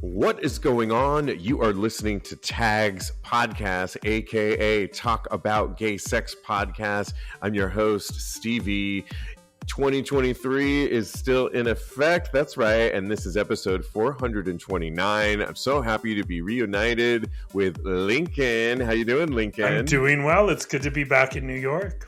What is going on? You are listening to TAGSPodcast, aka Talk About Gay Sex Podcast. I'm your host, Stevie. 2023 is still in effect. That's right. And this is episode 429. I'm so happy to be reunited with Lincoln. How you doing, Lincoln? I'm doing well. It's good to be back in New York.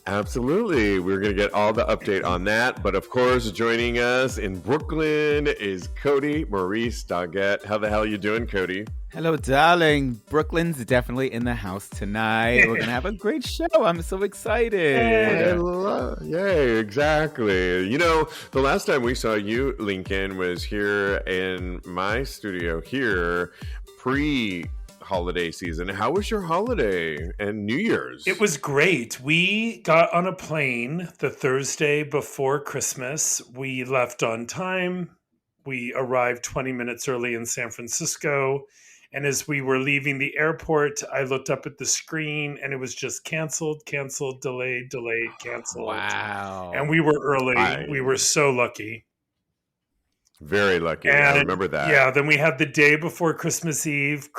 Absolutely. We're going to get all the update on that. But of course, joining us in Brooklyn is Kodi, Maurice, Doggette. How the hell are you doing, Kodi? Hello, darling. Brooklyn's definitely in the house tonight. We're going to have a great show. I'm so excited. Yay, exactly. You know, the last time we saw you, Lincoln, was here in my studio here pre-holiday season. How was your holiday and New Year's? It was great. We got on a plane the Thursday before Christmas. We left on time. We arrived 20 minutes early in San Francisco. And as we were leaving the airport, I looked up at the screen and it was just canceled, delayed, canceled. Wow. And we were early. We were so lucky. Very lucky. And I remember that. Yeah, then we had the day before Christmas Eve,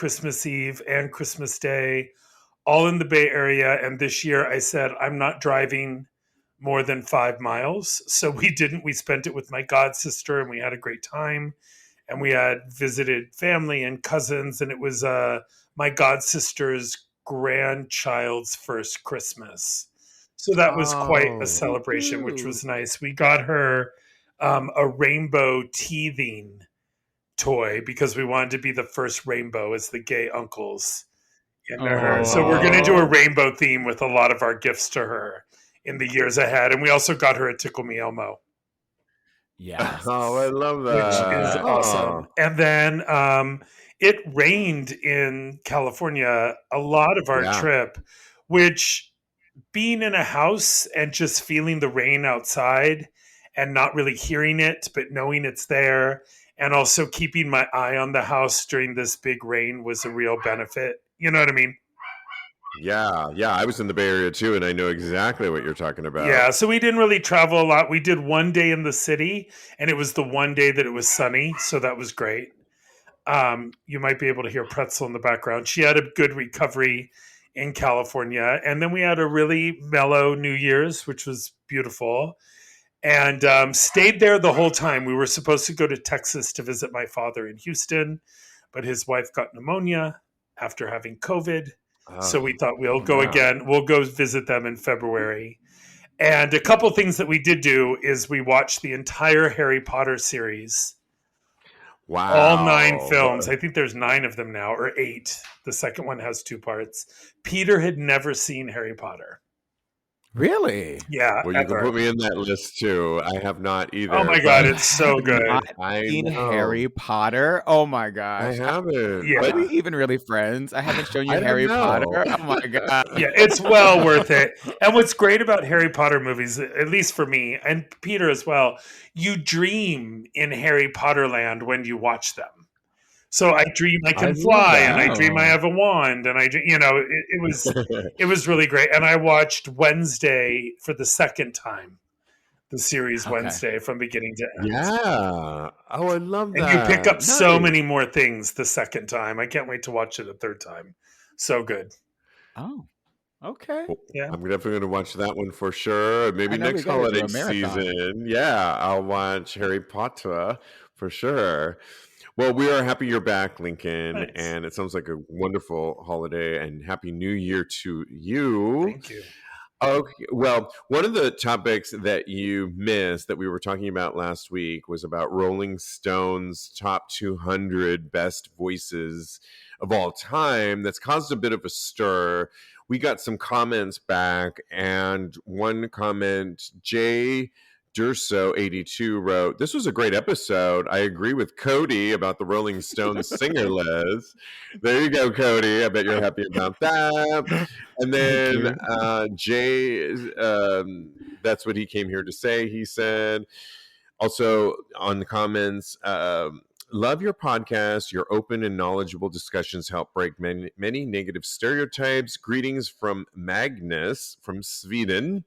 and Christmas Day, all in the Bay Area. And this year I said, I'm not driving more than 5 miles. So we didn't. We spent it with my god sister and we had a great time. And we had visited family and cousins. And it was my god sister's grandchild's first Christmas. So that was quite a celebration, which was nice. We got her a rainbow teething toy because we wanted to be the first rainbow as the gay uncles into her. So we're going to do a rainbow theme with a lot of our gifts to her in the years ahead. And we also got her a Tickle Me Elmo. Yeah. Oh, I love that. Which is awesome. And then it rained in California a lot of our trip, which being in a house and just feeling the rain outside and not really hearing it, but knowing it's there, and also keeping my eye on the house during this big rain was a real benefit. You know what I mean? Yeah. I was in the Bay Area too, and I know exactly what you're talking about. Yeah, so we didn't really travel a lot. We did one day in the city, and it was the one day that it was sunny, so that was great. You might be able to hear Pretzel in the background. She had a good recovery in California, and then we had a really mellow New Year's, which was beautiful. And stayed there the whole time. We were supposed to go to Texas to visit my father in Houston, but his wife got pneumonia after having COVID. So we thought we'll go again. We'll go visit them in February. And a couple things that we did do is we watched the entire Harry Potter series. Wow. All 9 films. I think there's 9 of them now, or 8. The second one has 2 parts. Peter had never seen Harry Potter. Really? Yeah. Well, you can put me in that list too. I have not either. Oh my God, it's so good. I've seen Harry Potter. Oh my gosh. I haven't. Yeah. Are we even really friends? I haven't shown you Harry Potter. Oh my God. Yeah, it's well worth it. And what's great about Harry Potter movies, at least for me and Peter as well, you dream in Harry Potter land when you watch them. So I dream I can fly, and I dream I have a wand, and I dream, it was really great. And I watched Wednesday for the second time, the series Wednesday from beginning to end. Yeah. Oh, I love that. And you pick up so many more things the second time. I can't wait to watch it a third time. So good. Oh, okay. Well, yeah. I'm definitely going to watch that one for sure. Maybe next holiday season. Yeah, I'll watch Harry Potter for sure. Well, we are happy you're back, Lincoln, Thanks. And it sounds like a wonderful holiday and Happy New Year to you. Thank you. Okay, well, one of the topics that you missed that we were talking about last week was about Rolling Stone's top 200 best voices of all time. That's caused a bit of a stir. We got some comments back, and one comment, Jay Durso 82 wrote, "This was a great episode. I agree with Kodi about the Rolling Stones singer list." There you go, Kodi. I bet you're happy about that. And then Jay, that's what he came here to say. He said, also on the comments, love your podcast. Your open and knowledgeable discussions help break many negative stereotypes. Greetings from Magnus from Sweden.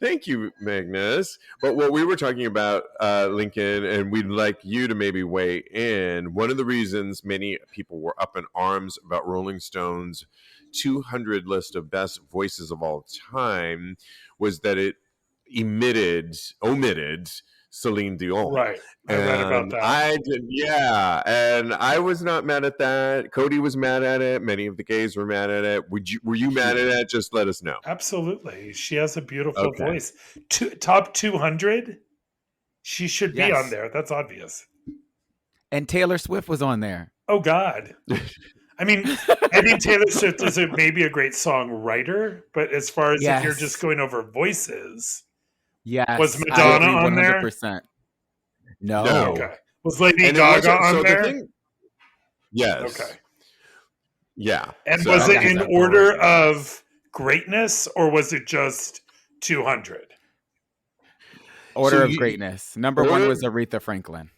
Thank you, Magnus. But what we were talking about, Lincoln, and we'd like you to maybe weigh in. One of the reasons many people were up in arms about Rolling Stone's 200 list of best voices of all time was that it omitted Celine Dion. Right. I read about And that. I did, yeah. And I was not mad at that. Kodi was mad at it. Many of the gays were mad at it. Were you mad at it? Just let us know. Absolutely. She has a beautiful Okay. voice. Top 200? She should be on Yes. there. That's obvious. And Taylor Swift was on there. Oh, God. I mean, I think Taylor Swift is maybe a great songwriter, but as far as if you're just going over voices, Yes. was I Madonna agree on there? 100%. No. Okay. Was Lady And it Gaga wasn't- on so there? the thing, yes. Okay. Yeah. And So- was it Gaga in has that order voice. of greatness, or was it just 200? Order So of you- greatness. Number one order- was Aretha Franklin.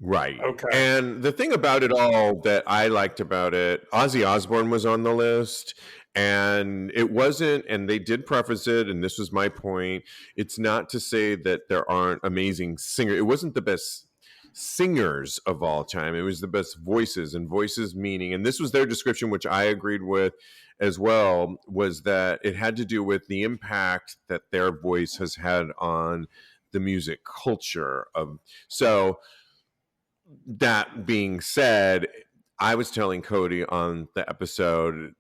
Right. Okay. And the thing about it all that I liked about it, Ozzy Osbourne was on the list, and it wasn't, and they did preface it, and this was my point. It's not to say that there aren't amazing singers. It wasn't the best singers of all time. It was the best voices, and voices meaning, and this was their description, which I agreed with as well, was that it had to do with the impact that their voice has had on the music culture of so. That being said, I was telling Kodi on the episode,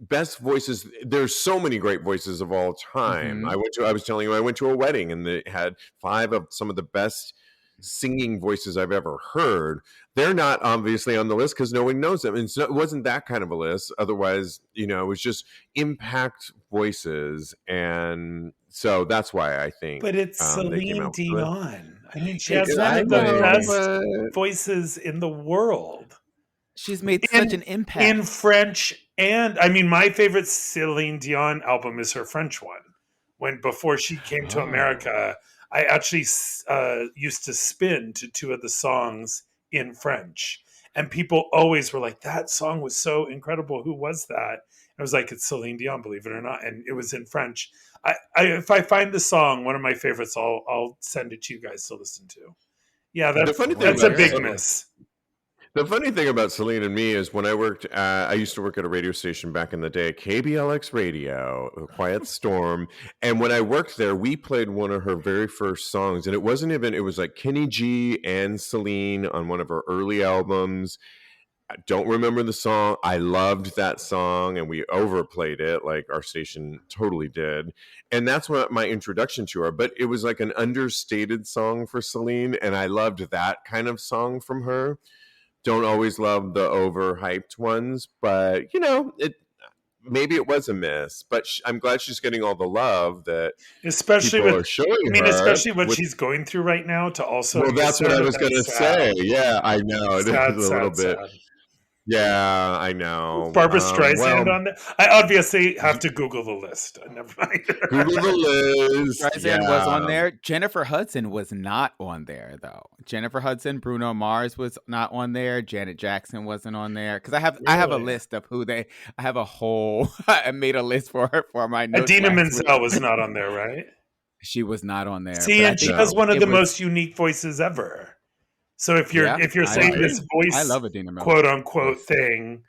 best voices. There's so many great voices of all time. Mhm. I was telling you, I went to a wedding and they had 5 of some of the best singing voices I've ever heard. They're not obviously on the list because no one knows them. And it wasn't that kind of a list. Otherwise, it was just impact voices. And so that's why I think But it's they came Celine out with the list. Dion. I mean, she has one Exactly. of the best but voices in the world. She's made such an impact. In French, and I mean, my favorite Celine Dion album is her French one. Before she came to America, I actually used to spin to 2 of the songs in French, and people always were like, "That song was so incredible. Who was that?" I was like, "It's Celine Dion, believe it or not," and it was in French. If I find the song, one of my favorites, I'll send it to you guys to listen to. Yeah, The funny thing that's a about big Celine- miss. The funny thing about Celine and me is when I used to work at a radio station back in the day, KBLX Radio, Quiet Storm. And when I worked there, we played one of her very first songs. And it was like Kenny G and Celine on one of her early albums. I don't remember the song. I loved that song and we overplayed it like our station totally did. And that's what my introduction to her. But it was like an understated song for Celine. And I loved that kind of song from her. Don't always love the overhyped ones, but maybe it was a miss. But I'm glad she's getting all the love that Especially people with, are showing I mean, her. especially what she's going through right now. To also, Well, that's what I was going to say. Yeah, I know it Sad, is a little sad, bit. sad. Yeah, I know. Barbara Streisand well, on there. I obviously have to Google the list. Never mind. Google the list. Streisand was on there. Jennifer Hudson was not on there, though. Jennifer Hudson, Bruno Mars was not on there. Janet Jackson wasn't on there because I have a Really? list of who they. I have a whole. I made a list for her for my notes. Adina last Menzel week. was not on there, right? She was not on there. See, but I and she think has one of it the was- most unique voices ever. So if you're I saying agree. this voice, I love Adina Menzel. quote unquote Yes. thing,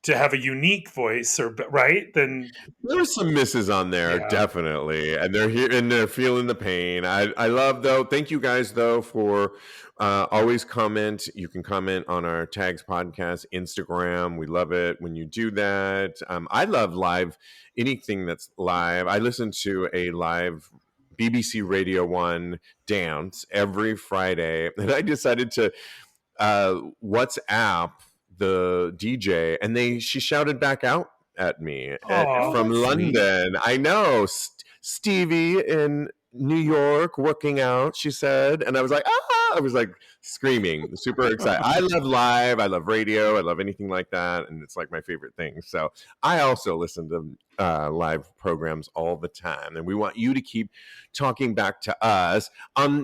to have a unique voice, right? Then There's some misses on there, Yeah. definitely, and they're here and they're feeling the pain. I love though. Thank you guys though for always comment. You can comment on our Tags Podcast Instagram. We love it when you do that. I love anything that's live. I listen to a live BBC Radio 1 dance every Friday, and I decided to WhatsApp the DJ, and she shouted back out at me Aw, from that's London. I know Stevie in New York working out, she said, and I was like, ah! I was like screaming, super excited. I love live, I love radio, I love anything like that, and it's like my favorite thing. So I also listen to live programs all the time, and we want you to keep talking back to us.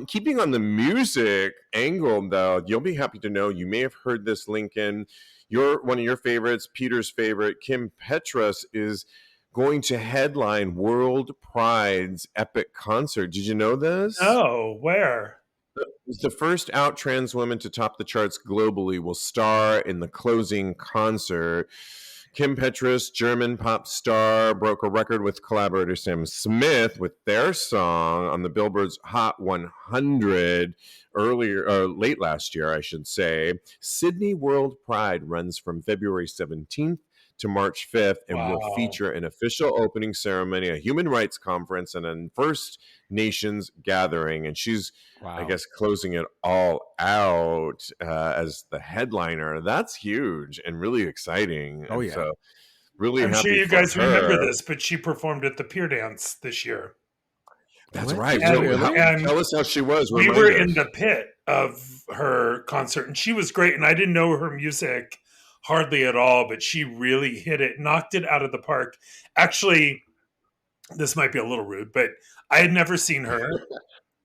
Keeping on the music angle, though, you'll be happy to know you may have heard this, Lincoln. One of your favorites, Peter's favorite, Kim Petras, is going to headline World Pride's epic concert. Did you know this? Oh, where? The first out trans woman to top the charts globally will star in the closing concert. Kim Petras, German pop star, broke a record with collaborator Sam Smith with their song on the Billboard's Hot 100 late last year, I should say. Sydney World Pride runs from February 17th to March 5th and will feature an official opening ceremony, a human rights conference, and a First Nations gathering. And she's, I guess, closing it all out as the headliner. That's huge and really exciting. Oh, yeah. So really I'm happy sure you for guys her. remember this, but she performed at the Pier Dance this year. That's right. And tell us how she was. We were in the pit of her concert, and she was great. And I didn't know her music hardly at all, but she really hit it, knocked it out of the park. Actually, this might be a little rude, but I had never seen her.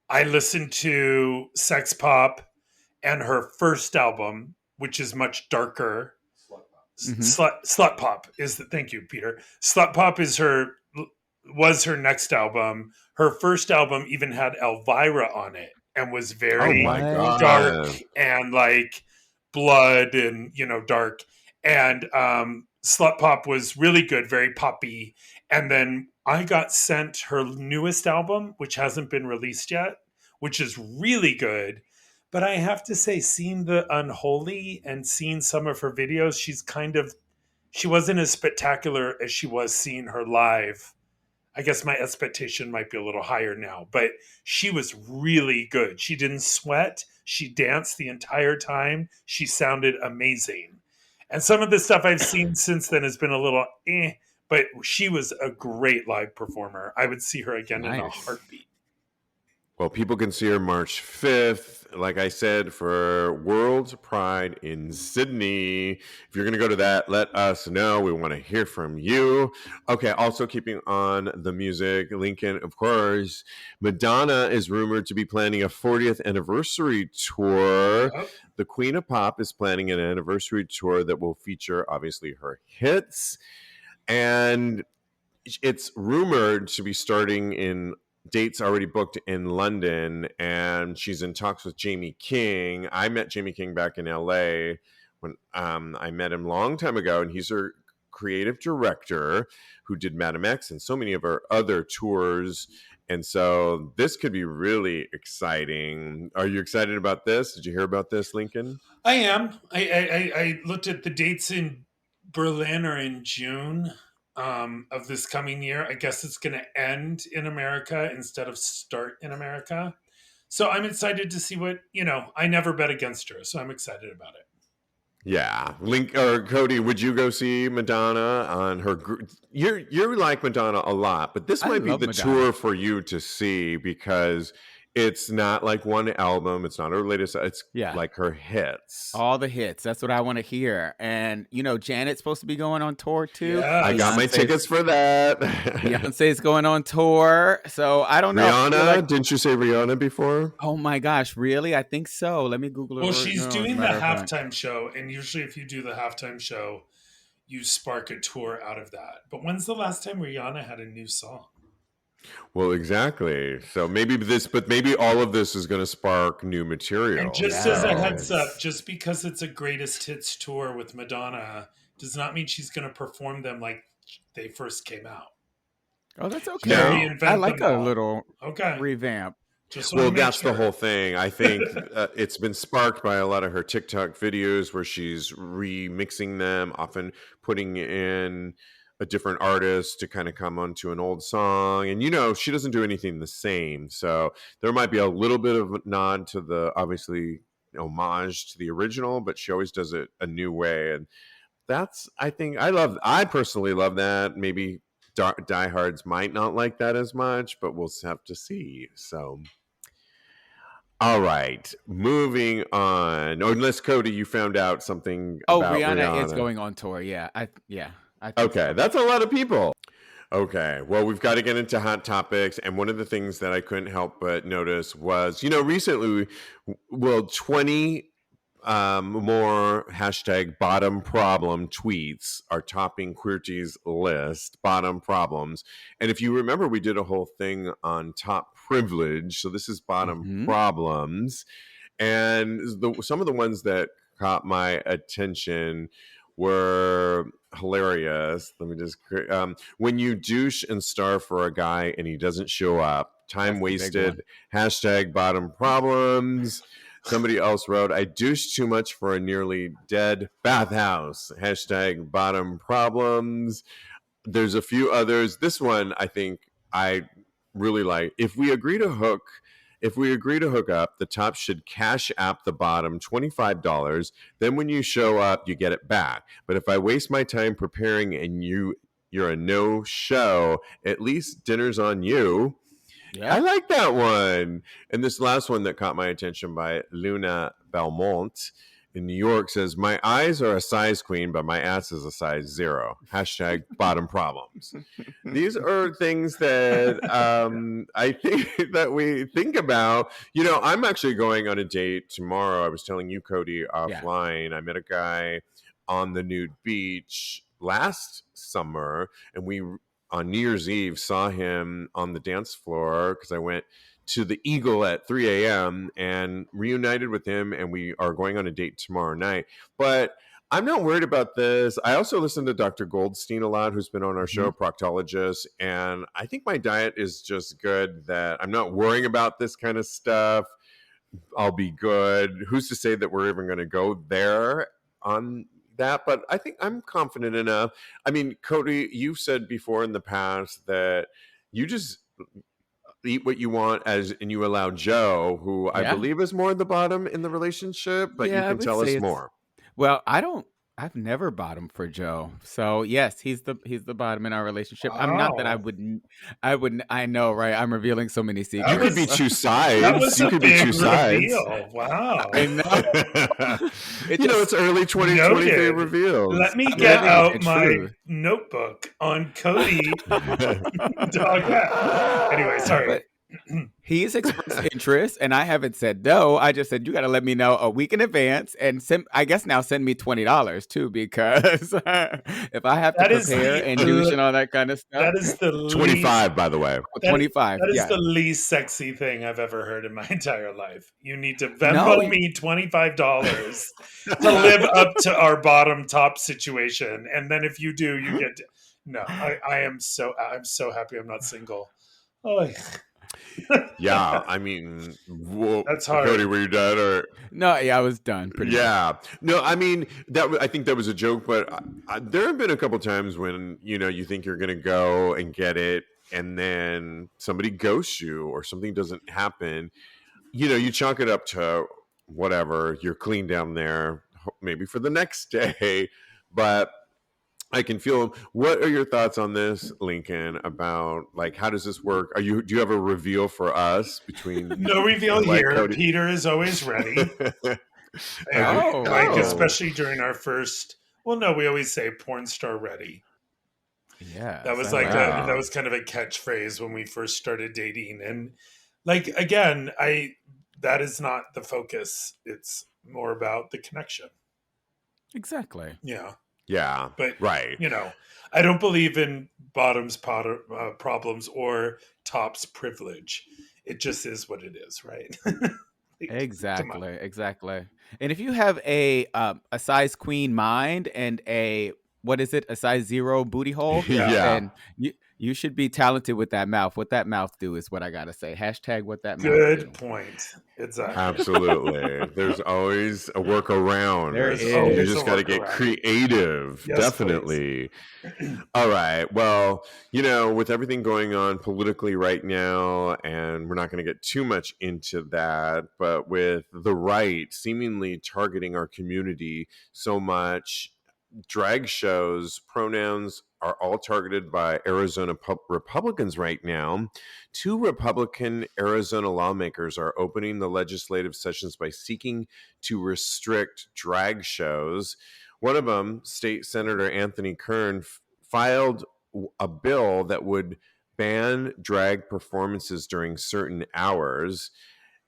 I listened to Sex Pop and her first album, which is much darker. Slut Pop is the, thank you, Peter. Slut Pop was her next album. Her first album even had Elvira on it and was very dark and like blood and, dark. And Slut Pop was really good, very poppy. And then I got sent her newest album, which hasn't been released yet, which is really good. But I have to say, seeing The Unholy and seeing some of her videos, she wasn't as spectacular as she was seeing her live. I guess my expectation might be a little higher now, but she was really good. She didn't sweat. She danced the entire time. She sounded amazing. And some of the stuff I've seen since then has been a little but she was a great live performer. I would see her again in a heartbeat. Well, people can see her March 5th, like I said, for World Pride in Sydney. If you're going to go to that, let us know. We want to hear from you. Okay, also keeping on the music, Lincoln, of course, Madonna is rumored to be planning a 40th anniversary tour. Yep. The Queen of Pop is planning an anniversary tour that will feature, obviously, her hits. And it's rumored to be starting in dates already booked in London, and she's in talks with Jamie King. I met Jamie King back in LA when I met him a long time ago, and he's her creative director who did Madam X and so many of her other tours. And so this could be really exciting. Are you excited about this? Did you hear about this, Lincoln? I am. I looked at the dates in Berlin or in June of this coming year. I guess it's going to end in America instead of start in America. So I'm excited to see what, I never bet against her. So I'm excited about it. Yeah. Kodi, would you go see Madonna on her? You're like Madonna a lot, but this might be the tour for you to see because it's not like one album. It's not her latest. It's like her hits. All the hits. That's what I want to hear. And, Janet's supposed to be going on tour too. Yeah. I got my tickets for that. Beyonce's going on tour. So I don't know. Rihanna? Didn't you say Rihanna before? Oh my gosh. Really? I think so. Let me Google it. Well, she's doing the halftime show. And usually if you do the halftime show, you spark a tour out of that. But when's the last time Rihanna had a new song? Well, exactly. So maybe all of this is going to spark new material. And just as a heads up, just because it's a greatest hits tour with Madonna does not mean she's going to perform them like they first came out. Oh, that's okay. No. I like a little revamp. That's the whole thing. I think it's been sparked by a lot of her TikTok videos where she's remixing them, often putting in a different artist to kind of come onto an old song. And, she doesn't do anything the same. So there might be a little bit of a nod to the, obviously, homage to the original, but she always does it a new way. And I personally love that. Maybe diehards might not like that as much, but we'll have to see. So, all right, moving on. Unless, Kodi, you found out something about Rihanna is going on tour. Okay, that's a lot of people. Okay, well, we've got to get into hot topics. And one of the things that I couldn't help but notice was, recently, 20 more hashtag bottom problem tweets are topping QWERTY's list, bottom problems. And if you remember, we did a whole thing on top privilege. So this is bottom problems. And some of the ones that caught my attention were hilarious. Let me just when you douche and star for a guy and he doesn't show up, time wasted, hashtag bottom problems. Somebody else wrote, I douched too much for a nearly dead bathhouse, hashtag bottom problems. There's a few others. This one I think I really like. If we agree to hook up, the top should cash app the bottom $25. Then when you show up, you get it back. But if I waste my time preparing and you're a no show, at least dinner's on you. Yeah. I like that one. And this last one that caught my attention by Luna Belmont in New York says, my eyes are a size queen, but my ass is a size 0. Hashtag bottom problems. These are things that I think that we think about. You know, I'm actually going on a date tomorrow. I was telling you, Kodi, offline. Yeah. I met a guy on the nude beach last summer, and we on New Year's Eve saw him on the dance floor because I went to the Eagle at 3 a.m. and reunited with him, and we are going on a date tomorrow night. But I'm not worried about this. I also listen to Dr. Goldstein a lot, who's been on our show, proctologist, and I think my diet is just good that I'm not worrying about this kind of stuff. I'll be good. Who's to say that we're even going to go there on that? But I think I'm confident enough. I mean, Kodi, you've said before in the past that you just eat what you want and you allow Joe, who I believe is more at the bottom in the relationship, but you can tell us more. Well, I've never bottomed for Joe. So yes, he's the bottom in our relationship. Wow. I'm not that I know, right? I'm revealing so many secrets. You could be two sides. You could be two sides. Wow. I know. It's early 2020 reveals. Let me get out my notebook on Kodi. Doggette. Anyway, sorry. But he's expressed interest, and I haven't said no. I just said you got to let me know a week in advance, and send me $20 too, because if I have to prepare and douche and all that kind of stuff, that is the 25, by the way. 25. That is the least sexy thing I've ever heard in my entire life. You need to Venmo me $25 to live up to our bottom top situation, and then if you do, you get. No, I'm so happy I'm not single. Oh. Yeah, I mean, that's hard. Kodi, were you done or no? Yeah, I was done. No, I mean I think that was a joke, but there have been a couple times when you think you're going to go and get it, and then somebody ghosts you or something doesn't happen. You chalk it up to whatever. You're clean down there, maybe for the next day, but I can feel them. What are your thoughts on this, Lincoln, about how does this work? Do you have a reveal for us between no reveal here? Kodi? Peter is always ready. Especially during our first, we always say porn star ready. Yeah. That was that was kind of a catchphrase when we first started dating. And again, that is not the focus. It's more about the connection. Exactly. Yeah. Yeah, but right. I don't believe in bottoms problems or tops privilege. It just is what it is, right? Exactly. And if you have a size queen mind and a size 0 booty hole, then you should be talented with that mouth. What that mouth do is what I gotta say. Hashtag what that mouth do. Good point. Exactly. Absolutely. There's always a workaround. You just got to get creative. Yes, definitely. All right. Well, with everything going on politically right now, and we're not going to get too much into that, but with the right seemingly targeting our community so much, drag shows, pronouns are all targeted by Arizona Republicans right now. 2 Republican Arizona lawmakers are opening the legislative sessions by seeking to restrict drag shows. One of them, State Senator Anthony Kern, filed a bill that would ban drag performances during certain hours,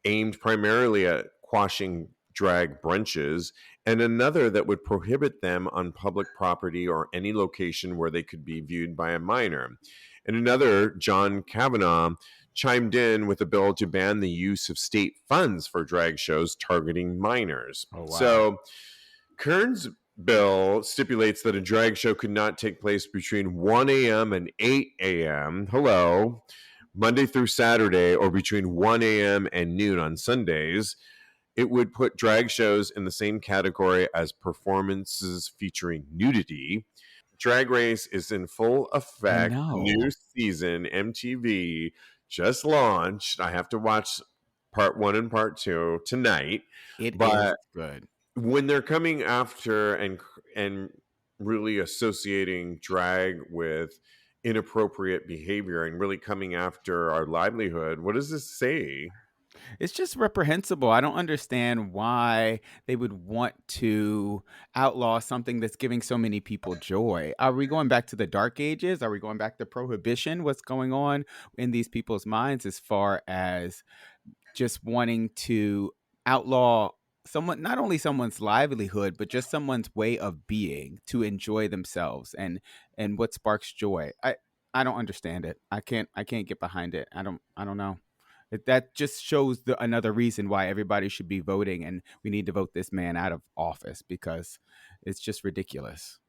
aimed primarily at quashing drag brunches, and another that would prohibit them on public property or any location where they could be viewed by a minor. And another, John Kavanaugh, chimed in with a bill to ban the use of state funds for drag shows targeting minors. Oh, wow. So Kern's bill stipulates that a drag show could not take place between 1 a.m. and 8 a.m. Monday through Saturday, or between 1 a.m. and noon on Sundays. It would put drag shows in the same category as performances featuring nudity. Drag Race is in full effect. New season, MTV just launched. I have to watch part 1 and part 2 tonight. It is good. When they're coming after and really associating drag with inappropriate behavior and really coming after our livelihood, what does this say? It's just reprehensible. I don't understand why they would want to outlaw something that's giving so many people joy. Are we going back to the Dark Ages? Are we going back to Prohibition? What's going on in these people's minds as far as just wanting to outlaw someone, not only someone's livelihood, but just someone's way of being, to enjoy themselves and what sparks joy? I don't understand it. I can't get behind it. I don't know. That just shows another reason why everybody should be voting, and we need to vote this man out of office, because it's just ridiculous.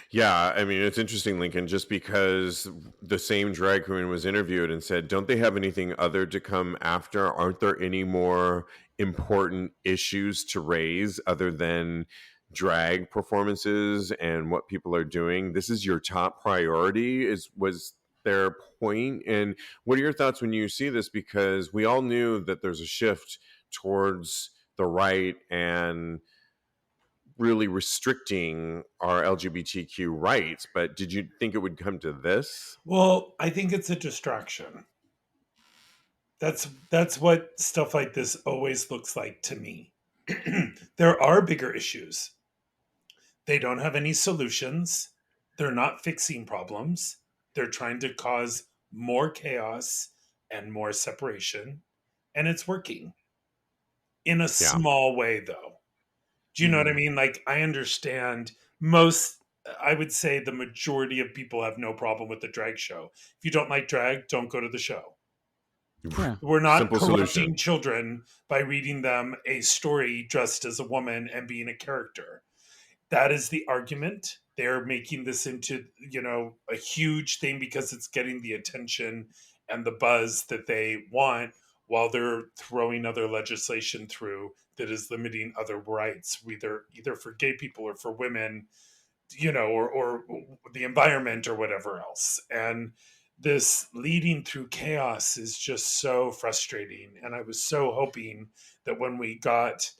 Yeah, I mean, it's interesting, Lincoln, just because the same drag queen was interviewed and said, don't they have anything other to come after? Aren't there any more important issues to raise other than drag performances and what people are doing? This is your top priority, was their point. And what are your thoughts when you see this? Because we all knew that there's a shift towards the right and really restricting our LGBTQ rights, but did you think it would come to this? Well, I think it's a distraction. That's what stuff like this always looks like to me. There are bigger issues. They don't have any solutions. They're not fixing problems. They're trying to cause more chaos and more separation, and it's working in a small way, though. Do you know what I mean? Like, I understand I would say the majority of people have no problem with the drag show. If you don't like drag, don't go to the show. Yeah. We're not corrupting children by reading them a story dressed as a woman and being a character. That is the argument. They're making this into, a huge thing because it's getting the attention and the buzz that they want, while they're throwing other legislation through that is limiting other rights, either for gay people or for women, or the environment or whatever else. And this leading through chaos is just so frustrating. And I was so hoping that when we got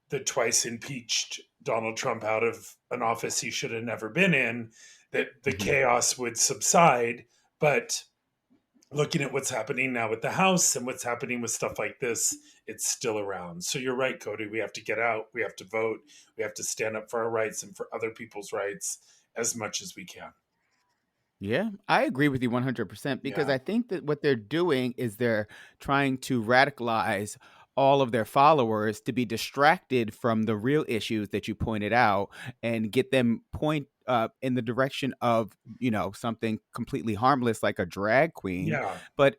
the twice impeached Donald Trump out of an office he should have never been in, that the chaos would subside. But looking at what's happening now with the House and what's happening with stuff like this, it's still around. So you're right, Kodi. We have to get out. We have to vote. We have to stand up for our rights and for other people's rights as much as we can. Yeah, I agree with you 100%, because I think that what they're doing is they're trying to radicalize all of their followers to be distracted from the real issues that you pointed out, and get them in the direction of, something completely harmless like a drag queen. Yeah. But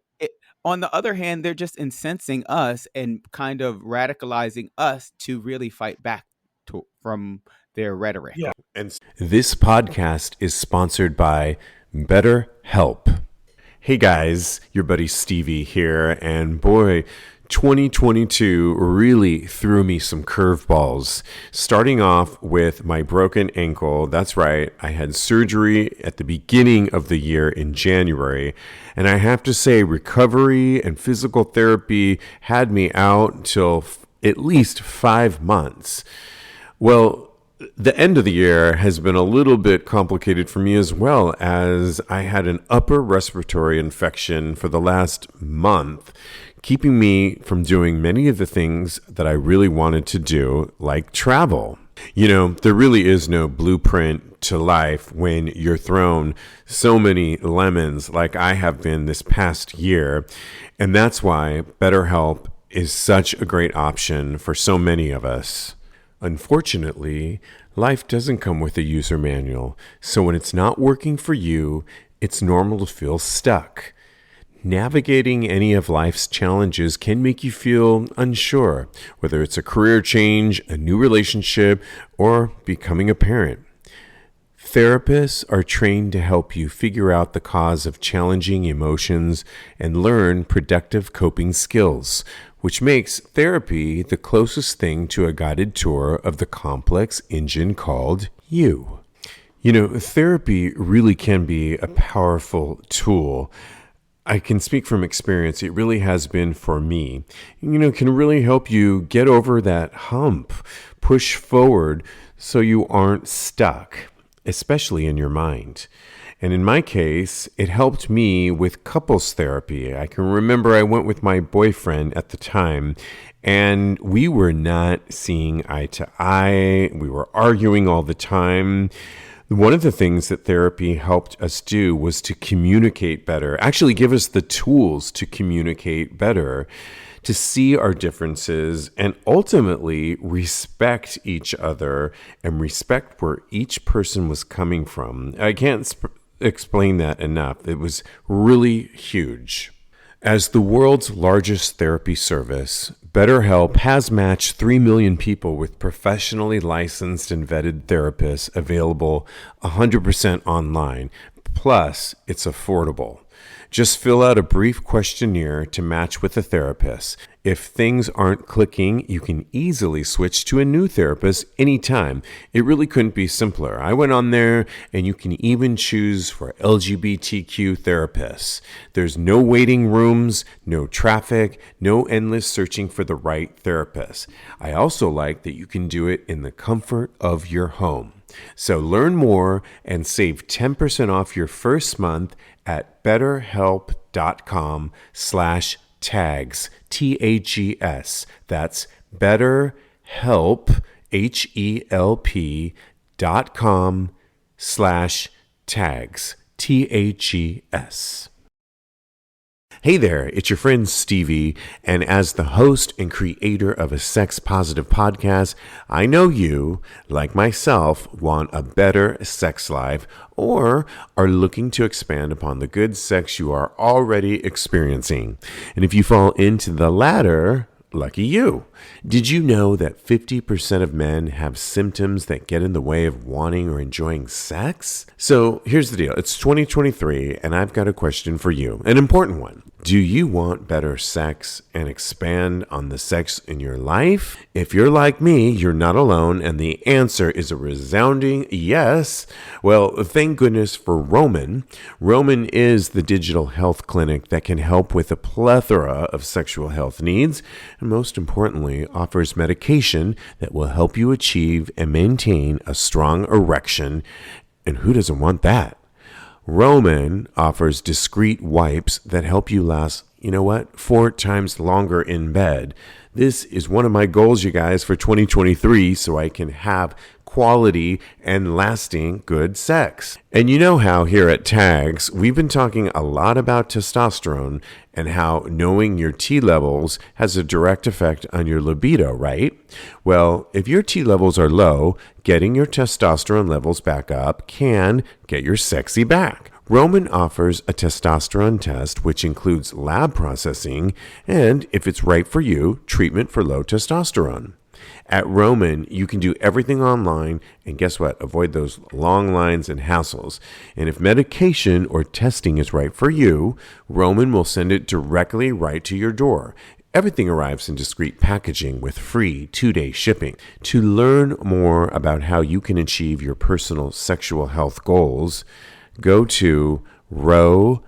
on the other hand, they're just incensing us and kind of radicalizing us to really fight back from their rhetoric. Yeah. And this podcast is sponsored by BetterHelp. Hey guys, your buddy Stevie here, and boy, 2022 really threw me some curveballs. Starting off with my broken ankle. That's right, I had surgery at the beginning of the year in January, and I have to say recovery and physical therapy had me out till at least 5 months. Well, the end of the year has been a little bit complicated for me, as well, as I had an upper respiratory infection for the last month, keeping me from doing many of the things that I really wanted to do, like travel. There really is no blueprint to life when you're thrown so many lemons like I have been this past year. And that's why BetterHelp is such a great option for so many of us. Unfortunately, life doesn't come with a user manual, so when it's not working for you, it's normal to feel stuck. Navigating any of life's challenges can make you feel unsure, whether it's a career change, a new relationship, or becoming a parent. Therapists are trained to help you figure out the cause of challenging emotions and learn productive coping skills, which makes therapy the closest thing to a guided tour of the complex engine called you. You know, therapy really can be a powerful tool. I can speak from experience. It really has been for me. You know, it can really help you get over that hump, push forward so you aren't stuck, especially in your mind. And in my case, it helped me with couples therapy. I can remember I went with my boyfriend at the time, and we were not seeing eye to eye. We were arguing all the time. One of the things that therapy helped us do was to communicate better, actually give us the tools to communicate better, to see our differences, and ultimately respect each other and respect where each person was coming from. I can't explain that enough. It was really huge. As the world's largest therapy service, BetterHelp has matched 3 million people with professionally licensed and vetted therapists available 100% online. Plus, it's affordable. Just fill out a brief questionnaire to match with a therapist. If things aren't clicking, you can easily switch to a new therapist anytime. It really couldn't be simpler. I went on there, and you can even choose for LGBTQ therapists. There's no waiting rooms, no traffic, no endless searching for the right therapist. I also like that you can do it in the comfort of your home. So learn more and save 10% off your first month at betterhelp.com/tags, TAGS. That's betterhelp, HELP.com/tags, TAGS. Hey there, it's your friend Stevie, and as the host and creator of a sex-positive podcast, I know you, like myself, want a better sex life or are looking to expand upon the good sex you are already experiencing. And if you fall into the latter, lucky you. Did you know that 50% of men have symptoms that get in the way of wanting or enjoying sex? So here's the deal. It's 2023, and I've got a question for you, an important one. Do you want better sex and expand on the sex in your life? If you're like me, you're not alone, and the answer is a resounding yes. Well, thank goodness for Roman. Roman is the digital health clinic that can help with a plethora of sexual health needs, and most importantly, offers medication that will help you achieve and maintain a strong erection. And who doesn't want that? Roman offers discreet wipes that help you last, 4 times longer in bed. This is one of my goals, you guys, for 2023, so I can have quality and lasting good sex. And you know how here at TAGS, we've been talking a lot about testosterone and how knowing your T levels has a direct effect on your libido, right? Well, if your T levels are low, getting your testosterone levels back up can get your sexy back. Roman offers a testosterone test, which includes lab processing, and if it's right for you, treatment for low testosterone. At Roman, you can do everything online, and guess what? Avoid those long lines and hassles. And if medication or testing is right for you, Roman will send it directly right to your door. Everything arrives in discreet packaging with free 2-day shipping. To learn more about how you can achieve your personal sexual health goals, go to ro.co/tags,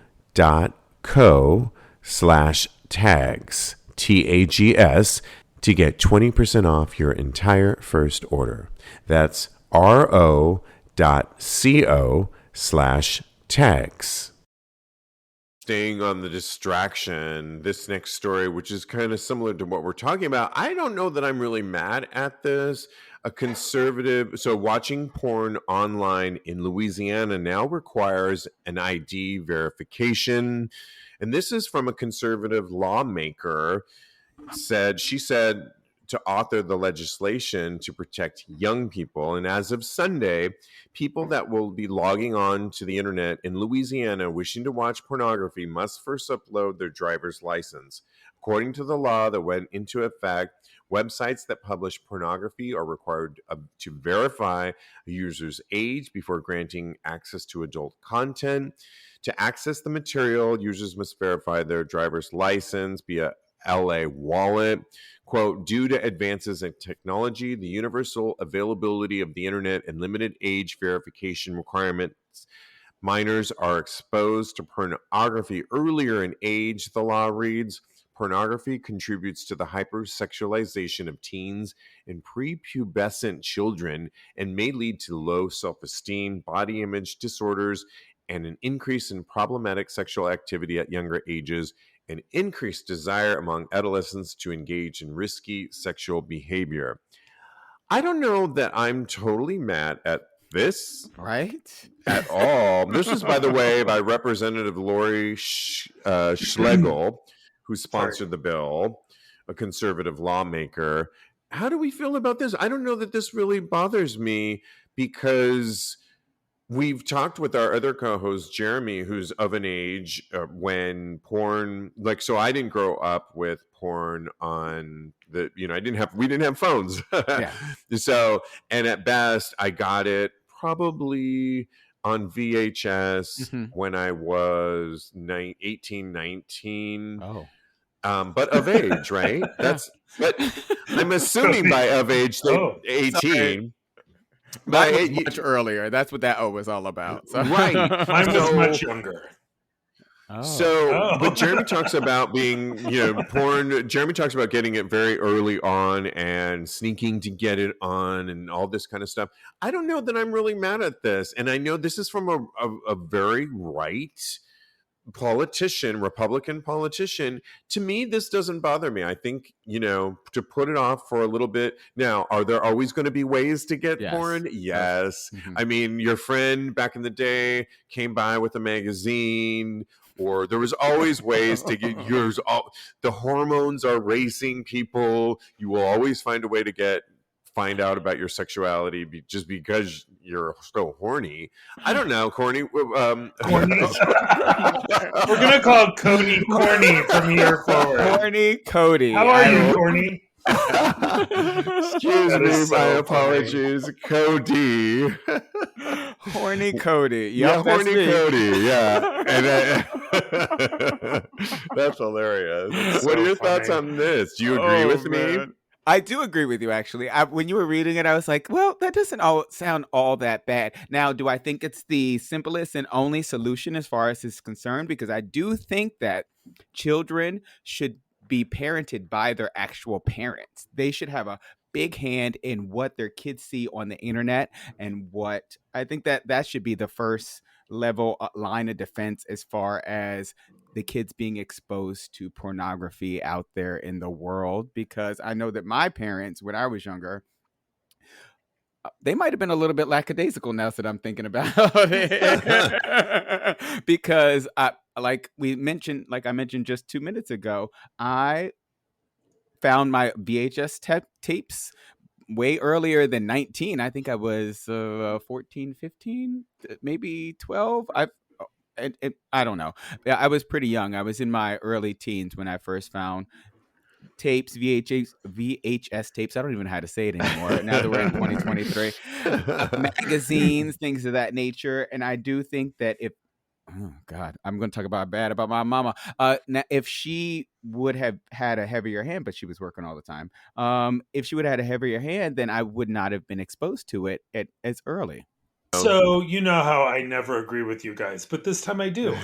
TAGS, to get 20% off your entire first order. That's ro.co/tags. Staying on the distraction, this next story, which is kind of similar to what we're talking about, I don't know that I'm really mad at this. So watching porn online in Louisiana now requires an ID verification. And this is from a conservative lawmaker. she said to author the legislation to protect young people. And as of Sunday, people that will be logging on to the internet in Louisiana wishing to watch pornography must first upload their driver's license. According to the law that went into effect, websites that publish pornography are required to verify a user's age before granting access to adult content. To access the material, users must verify their driver's license via LA Wallet. Quote, due to advances in technology, the universal availability of the internet and limited age verification requirements, minors are exposed to pornography earlier in age, the law reads. Pornography contributes to the hypersexualization of teens and prepubescent children and may lead to low self-esteem, body image disorders, and an increase in problematic sexual activity at younger ages, an increased desire among adolescents to engage in risky sexual behavior. I don't know that I'm totally mad at this Right? at all. This was, by the way, by Representative Lori Schlegel, who sponsored the bill, a conservative lawmaker. How do we feel about this? I don't know that this really bothers me because we've talked with our other co-host, Jeremy, who's of an age when porn, like, so I didn't grow up with porn on the, we didn't have phones. Yeah. So, and at best, I got it probably on VHS when I was 18, 19. Oh. But of age, right? But I'm assuming by of age, 18. Sorry. Mine was much earlier. That's what that O was all about. So. Right. Mine was much younger. But Jeremy talks about being, porn. Jeremy talks about getting it very early on and sneaking to get it on and all this kind of stuff. I don't know that I'm really mad at this. And I know this is from a very right politician, Republican politician. To me, this doesn't bother me. I think, to put it off for a little bit. Now, are there always going to be ways to get porn? Yes. Mm-hmm. I mean, your friend back in the day came by with a magazine, or there was always ways to get yours. The hormones are racing, people. You will always find a way to find out about your sexuality just because you're so horny. I don't know, corny. Corny. We're gonna call Kodi corny from here forward. Corny Kodi. How are you, corny? Excuse me, my apologies, Kodi. Horny Kodi. Yep, horny Kodi. Yeah, and that's hilarious. What are your thoughts on this? Do you agree with me? I do agree with you, actually. When you were reading it, I was like, well, that doesn't sound all that bad. Now, do I think it's the simplest and only solution as far as is concerned? Because I do think that children should be parented by their actual parents. They should have a big hand in what their kids see on the internet, and what I think that should be the first level line of defense as far as the kids being exposed to pornography out there in the world. Because I know that my parents, when I was younger, they might have been a little bit lackadaisical now that I'm thinking about it. Because like I mentioned just 2 minutes ago, I found my VHS tapes way earlier than 19. I think I was 14, 15, maybe 12. I don't know. I was pretty young. I was in my early teens when I first found tapes, VHS tapes. I don't even know how to say it anymore. Now that we're in 2023, magazines, things of that nature. And I do think that oh God, I'm going to talk bad about my mama. Now, if she would have had a heavier hand, but she was working all the time. If she would have had a heavier hand, then I would not have been exposed to it as early. So you know how I never agree with you guys, but this time I do.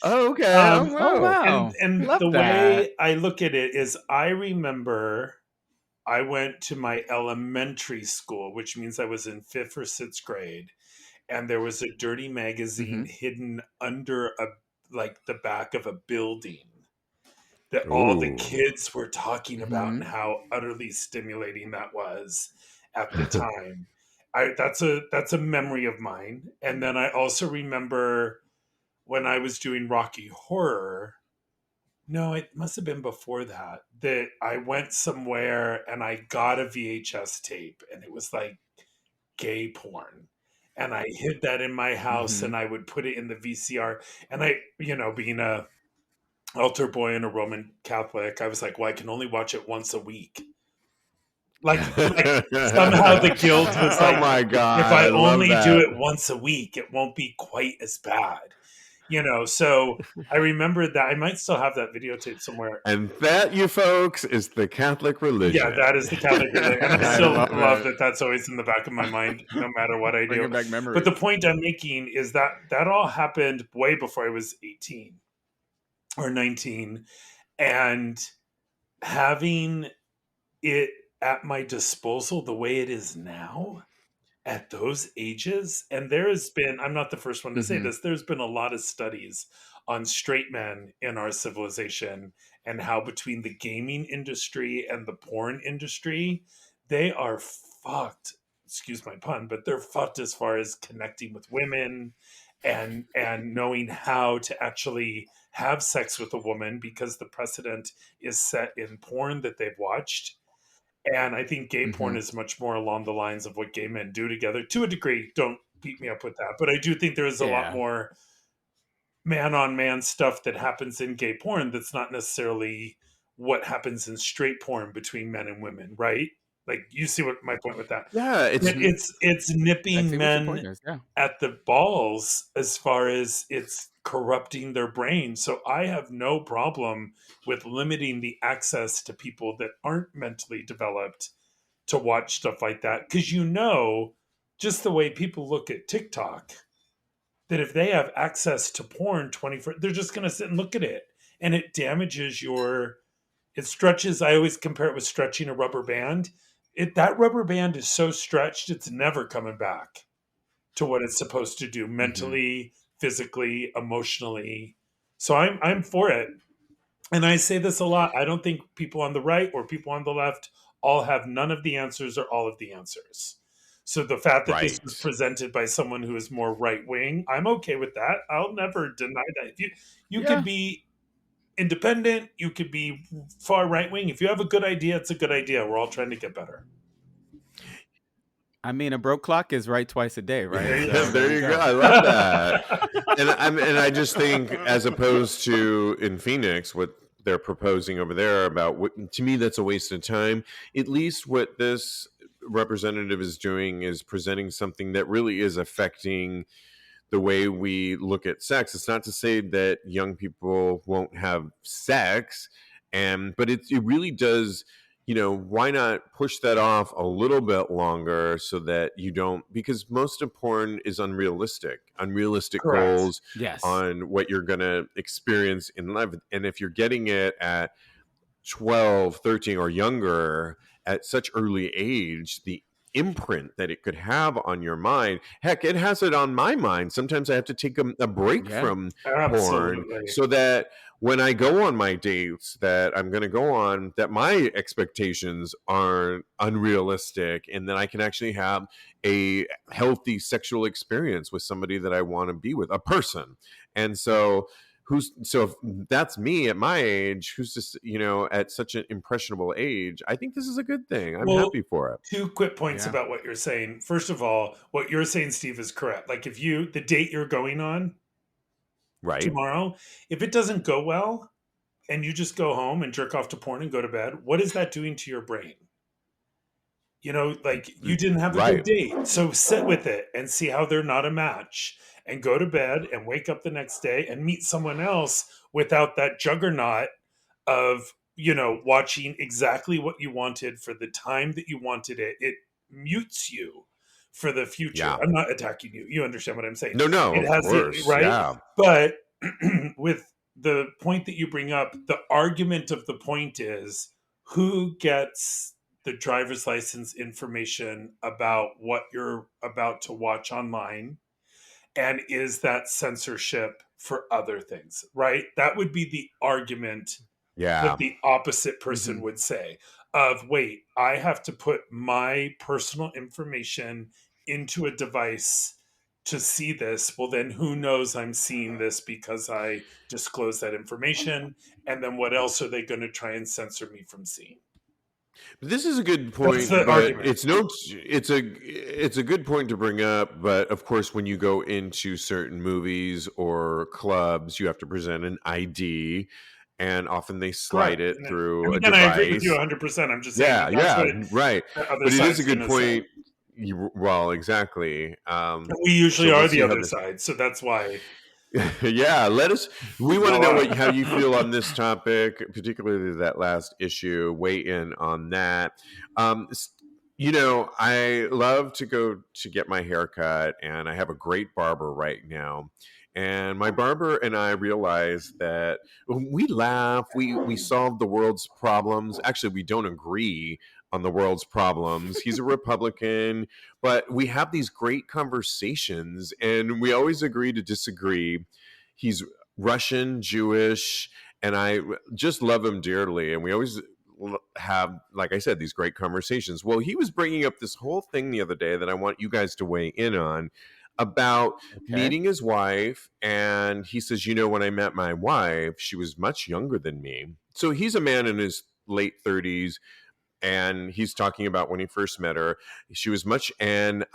Oh, okay. Oh, wow. And Love the that. way I look at it is, I remember I went to my elementary school, which means I was in 5th or 6th grade, and there was a dirty magazine hidden under the back of a building that all the kids were talking about and how utterly stimulating that was at the time. That's a memory of mine. And then I also remember when I was doing Rocky Horror, No, it must have been before that I went somewhere and I got a VHS tape and it was like gay porn. And I hid that in my house and I would put it in the VCR. And I, being a altar boy and a Roman Catholic, I was like, well, I can only watch it once a week. Like somehow the guilt was Oh like, my God, if I love only that. do it once a week, it won't be quite as bad. So I remember that. I might still have that videotape somewhere. And that, you folks, is the Catholic religion. Yeah, that is the Catholic religion. And I I still love love it. that that's always in the back of my mind, no matter what I do. Bringing back But memories. the point I'm making is that all happened way before I was 18 or 19. And having it at my disposal the way it is now at those ages, and there has been, I'm not the first one to say this, there's been a lot of studies on straight men in our civilization and how between the gaming industry and the porn industry, they are fucked, excuse my pun, but they're fucked as far as connecting with women and knowing how to actually have sex with a woman because the precedent is set in porn that they've watched. And I think gay porn is much more along the lines of what gay men do together to a degree. Don't beat me up with that. But I do think there is a lot more man on man stuff that happens in gay porn that's not necessarily what happens in straight porn between men and women, right? Like, you see what my point with that. Yeah, It's nipping men Yeah. at the balls as far as it's corrupting their brain. So I have no problem with limiting the access to people that aren't mentally developed to watch stuff like that. Because just the way people look at TikTok, that if they have access to porn 24, they're just going to sit and look at it. And it damages it stretches. I always compare it with stretching a rubber band. That rubber band is so stretched, it's never coming back to what it's supposed to do mentally, physically, emotionally. So I'm for it. And I say this a lot. I don't think people on the right or people on the left all have none of the answers or all of the answers. So the fact that this was presented by someone who is more right wing, I'm okay with that. I'll never deny that. If you could be independent, you could be far right wing. If you have a good idea, it's a good idea. We're all trying to get better. I mean, a broke clock is right twice a day, right? There you go. I love that. and I just think, as opposed to in Phoenix, what they're proposing over there about to me, that's a waste of time. At least what this representative is doing is presenting something that really is affecting the way we look at sex. It's not to say that young people won't have sex, but it really does. Why not push that off a little bit longer so that you don't, because most of porn is unrealistic Correct. goals on what you're going to experience in life. And if you're getting it at 12, 13 or younger at such early age, the imprint that it could have on your mind, heck, it has it on my mind. Sometimes I have to take a break from porn so that when I go on my dates that I'm going to go on, that my expectations aren't unrealistic and that I can actually have a healthy sexual experience with somebody that I want to be with, a person. And so if that's me at my age, who's just, at such an impressionable age, I think this is a good thing. I'm happy for it. 2 quick points about what you're saying. First of all, what you're saying, Steve, is correct. Like, if the date you're going on tomorrow, if it doesn't go well and you just go home and jerk off to porn and go to bed, what is that doing to your brain? Like, you didn't have a good date. So sit with it and see how they're not a match, and go to bed and wake up the next day and meet someone else without that juggernaut of, watching exactly what you wanted for the time that you wanted it. It mutes you for the future. Yeah. I'm not attacking you. You understand what I'm saying? No, it has course. Right? Yeah. But with the point that you bring up, the argument of the point is, who gets the driver's license information about what you're about to watch online? And is that censorship for other things, right? That would be the argument that the opposite person would say of, wait, I have to put my personal information into a device to see this, well, then who knows I'm seeing this because I disclose that information. And then what else are they going to try and censor me from seeing? This is a good That's point, the but argument. it's a good point to bring up. But of course, when you go into certain movies or clubs, you have to present an ID, and often they slide Correct. it through And a again, I agree with you device. 100%. I'm just saying Yeah, that that's yeah, what right. the other But it is side's a good going to say. point. Well, exactly. We usually So we'll are the see how other this. side. So that's why. Yeah, we want to Go know on. how you feel on this topic, particularly that last issue. Weigh in on that. um I love to go to get my hair cut, and I have a great barber right now. And my barber and I realized that we laugh, we solve the world's problems. Actually, we don't agree on the world's problems. He's a Republican, but we have these great conversations, and we always agree to disagree. He's Russian, Jewish, and I just love him dearly. And we always have, like I said, these great conversations. Well, he was bringing up this whole thing the other day that I want you guys to weigh in on, about Okay. meeting his wife. And he says, when I met my wife, she was much younger than me. So he's a man in his late 30s, and he's talking about when he first met her. She was much, and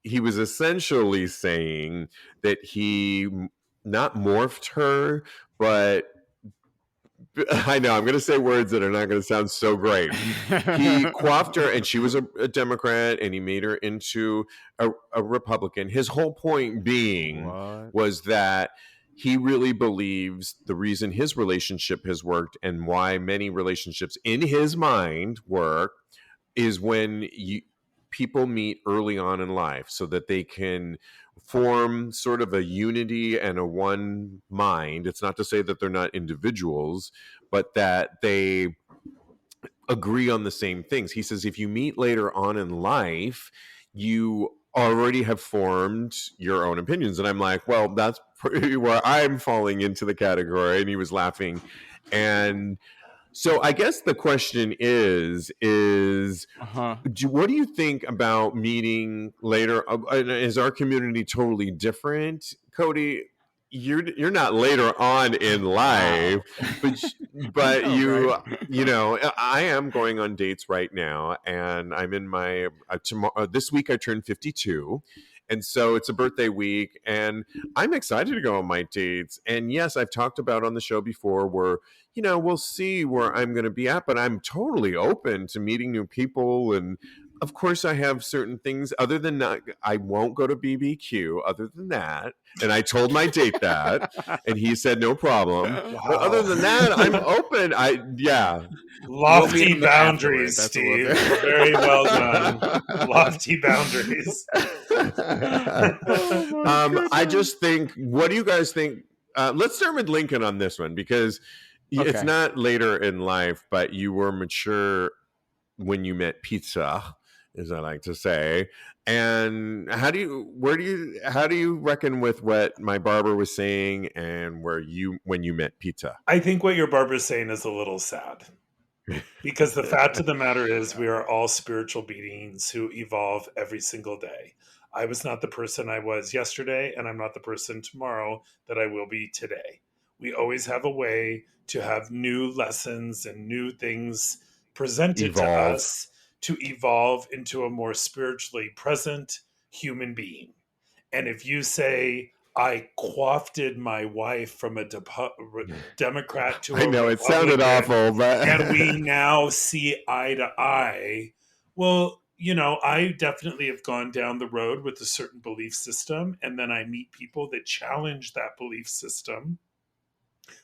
he was essentially saying that he not morphed her, but I know I'm going to say words that are not going to sound so great. He coiffed her, and she was a Democrat, and he made her into a Republican. His whole point being What? was that he really believes the reason his relationship has worked, and why many relationships in his mind work, is when people meet early on in life, so that they can form sort of a unity and a one mind. It's not to say that they're not individuals, but that they agree on the same things. He says if you meet later on in life, you already have formed your own opinions. And I'm like, well, that's pretty where I'm falling into the category. And he was laughing. And so I guess the question is what do you think about meeting later? Is our community totally different, Kodi? You're not later on in life, Wow. but No, right? I am going on dates right now, and I'm in my tomorrow. This week I turned 52, and so it's a birthday week, and I'm excited to go on my dates. And yes, I've talked about on the show before where we'll see where I'm going to be at, but I'm totally open to meeting new people. And of course, I have certain things other than that. I won't go to BBQ other than that. And I told my date that, and he said no problem. Wow. But other than that, I'm open. Yeah. We'll meet Lofty him afterward. boundaries, That's what we'll Steve. do. Very well done. Lofty boundaries. I just think, what do you guys think? Let's start with Lincoln on this one, because it's Okay. not later in life, but you were mature when you met pizza, as I like to say. And how do you reckon with what my barber was saying and when you met pizza? I think what your barber's saying is a little sad. Because the fact of the matter is, we are all spiritual beings who evolve every single day. I was not the person I was yesterday, and I'm not the person tomorrow that I will be today. We always have a way to have new lessons and new things presented to us to evolve into a more spiritually present human being. And if you say, I quaffed my wife from a Democrat to I a know it sounded Republican, awful, but and we now see eye to eye. Well, I definitely have gone down the road with a certain belief system, and then I meet people that challenge that belief system,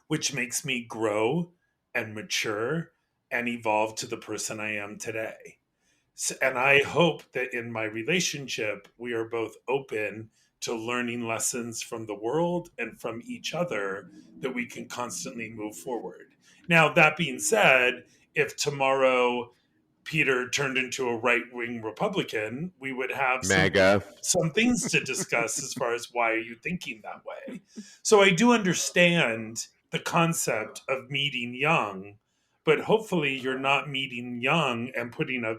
which makes me grow and mature and evolve to the person I am today. And I hope that in my relationship, we are both open to learning lessons from the world and from each other, that we can constantly move forward. Now, that being said, if tomorrow Peter turned into a right-wing Republican, we would have MAGA. some things to discuss as far as why are you thinking that way. So I do understand the concept of meeting young, but hopefully you're not meeting young and putting a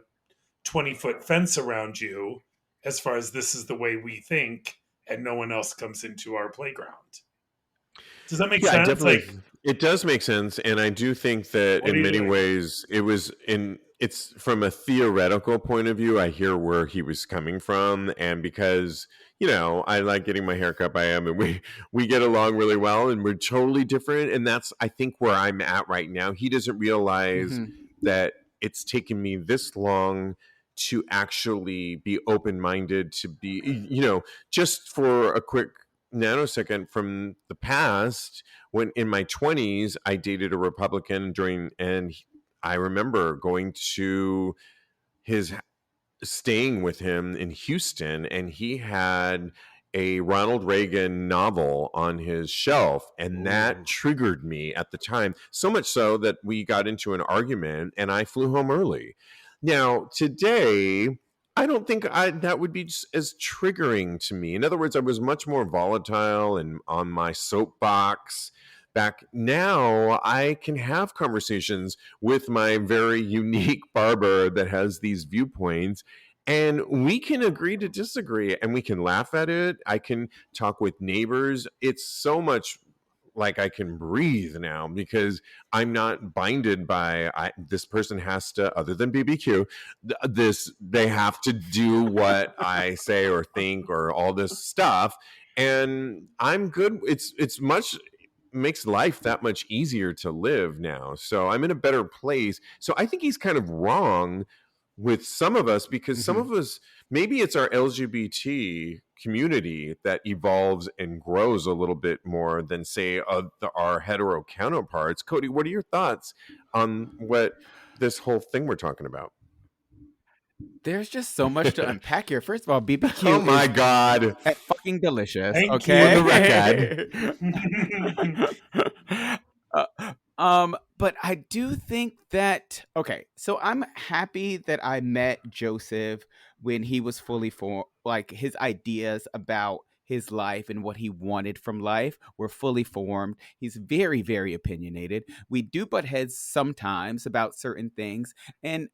20-foot fence around you as far as this is the way we think and no one else comes into our playground. Does that make sense? Definitely. It does make sense. And I do think that in many ways it's from a theoretical point of view, I hear where he was coming from. And because, I like getting my hair cut by him and we get along really well and we're totally different. And that's, I think, where I'm at right now. He doesn't realize that it's taken me this long to actually be open-minded, to be, just for a quick nanosecond from the past, when in my 20s I dated a Republican and I remember going to staying with him in Houston, and he had a Ronald Reagan novel on his shelf, and that triggered me at the time, so much so that we got into an argument and I flew home early. Now today, I don't think that would be as triggering to me. In other words, I was much more volatile and on my soapbox. Back now, I can have conversations with my very unique barber that has these viewpoints, and we can agree to disagree and we can laugh at it. I can talk with neighbors. It's so much like I can breathe now because I'm not binded by this person has to, other than BBQ, they have to do what I say or think or all this stuff. And I'm good. It's much makes life that much easier to live now. So I'm in a better place. So I think he's kind of wrong with some of us because some of us, maybe it's our LGBT community that evolves and grows a little bit more than, say, our hetero counterparts. Kodi, what are your thoughts on what this whole thing we're talking about? There's just so much to unpack here. First of all, BBQ oh my God. Fucking delicious. Thank okay. you. For the record. But I do think that, okay, so I'm happy that I met Joseph when he was fully formed, like his ideas about his life and what he wanted from life were fully formed. He's very, very opinionated. We do butt heads sometimes about certain things. And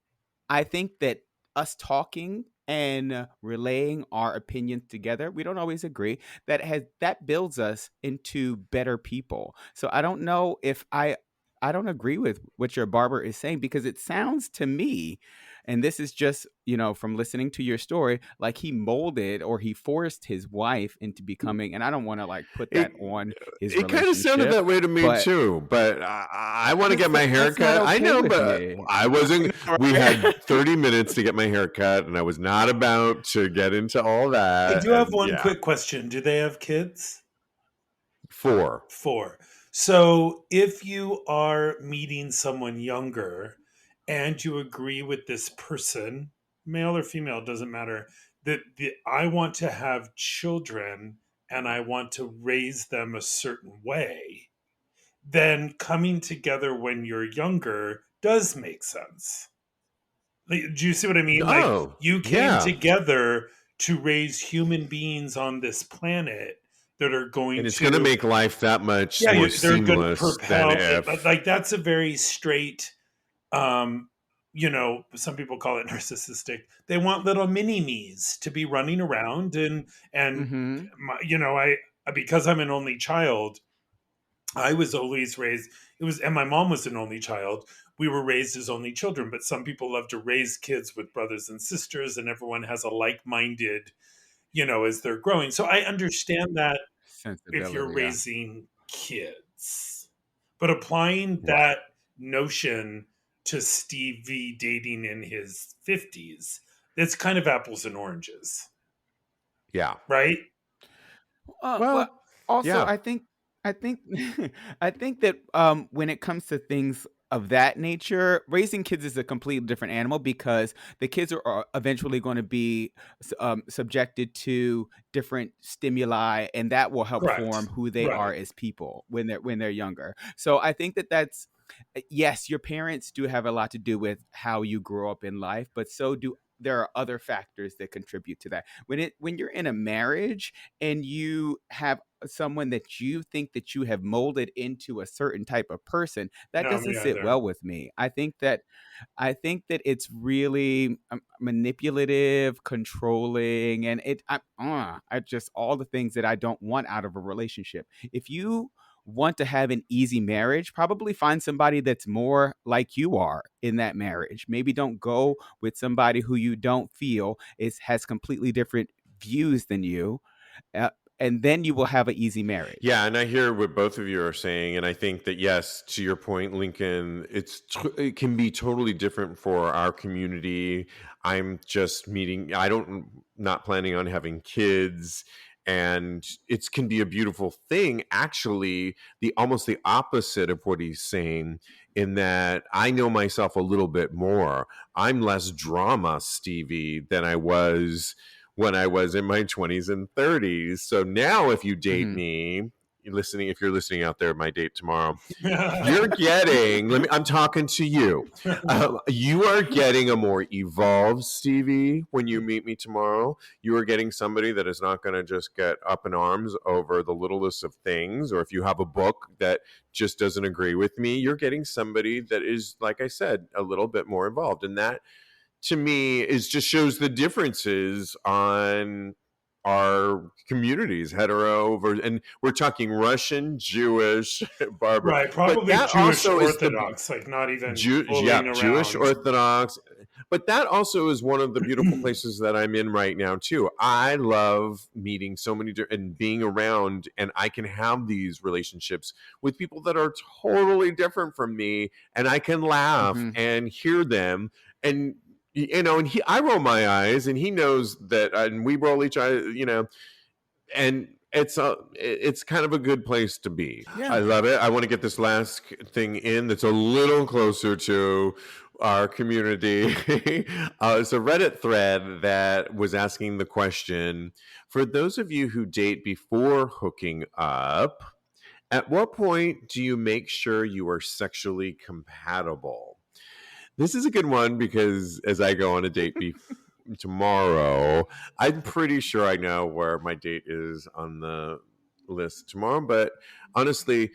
I think that us talking and relaying our opinions together, we don't always agree, that builds us into better people. So I don't know if I don't agree with what your barber is saying, because it sounds to me, and this is just, from listening to your story, like he molded or he forced his wife into becoming, and I don't want to put that on his relationship. It kind of sounded that way to me too, but I want to get my hair cut. Okay, I know, but I wasn't, we had 30 minutes to get my hair cut and I was not about to get into all that. I do have one quick question. Do they have kids? 4. So if you are meeting someone younger and you agree with this person, male or female, doesn't matter, that I want to have children and I want to raise them a certain way, then coming together when you're younger does make sense. Do you see what I mean? Like you came together to raise human beings on this planet that are going and it's going to make life that much more seamless than if, like that's a very straight, some people call it narcissistic. They want little mini me's to be running around and because I'm an only child, I was always raised, and my mom was an only child. We were raised as only children, but some people love to raise kids with brothers and sisters, and everyone has a like-minded, as they're growing. So I understand that if you're raising kids, but applying that notion to Steve V dating in his 50s, that's kind of apples and oranges. Yeah. Right? I think that when it comes to things of that nature, raising kids is a completely different animal, because the kids are eventually going to be subjected to different stimuli, and that will help form who they are as people when they're younger. So I think that's, yes, your parents do have a lot to do with how you grow up in life, but so do there are other factors that contribute to that. When you're in a marriage and you have someone that you think that you have molded into a certain type of person, that No, doesn't me sit either. well with me. I think that it's really manipulative, controlling, and I just all the things that I don't want out of a relationship. If you want to have an easy marriage, probably find somebody that's more like you are in that marriage. Maybe don't go with somebody who you don't feel has completely different views than you. Uh, and then you will have an easy marriage. Yeah, and I hear what both of you are saying, and I think that yes, to your point, Lincoln, it can be totally different for our community. I'm just meeting. Not planning on having kids, and it can be a beautiful thing. Actually, almost the opposite of what he's saying, in that I know myself a little bit more. I'm less drama, Stevie, than I was when I was in my 20s and 30s. So now if you date me, if you're listening out there, my date tomorrow, you're getting, I'm talking to you. You are getting a more evolved Stevie when you meet me tomorrow. You are getting somebody that is not going to just get up in arms over the littlest of things, or if you have a book that just doesn't agree with me, you're getting somebody that is, like I said, a little bit more involved. And that, to me, is just shows the differences on our communities, and we're talking Russian, Jewish, Barbara, Right, but probably that Jewish also is Orthodox, like not even fooling around. Jewish Orthodox. But that also is one of the beautiful places that I'm in right now too. I love meeting so many and being around, and I can have these relationships with people that are totally different from me, and I can laugh and hear them. And and I roll my eyes, and he knows that, and we roll each eye, and it's kind of a good place to be. Yeah. I love it. I want to get this last thing in that's a little closer to our community. It's a Reddit thread that was asking the question: for those of you who date before hooking up, at what point do you make sure you are sexually compatible? This is a good one because as I go on a date tomorrow, I'm pretty sure I know where my date is on the list tomorrow. But honestly,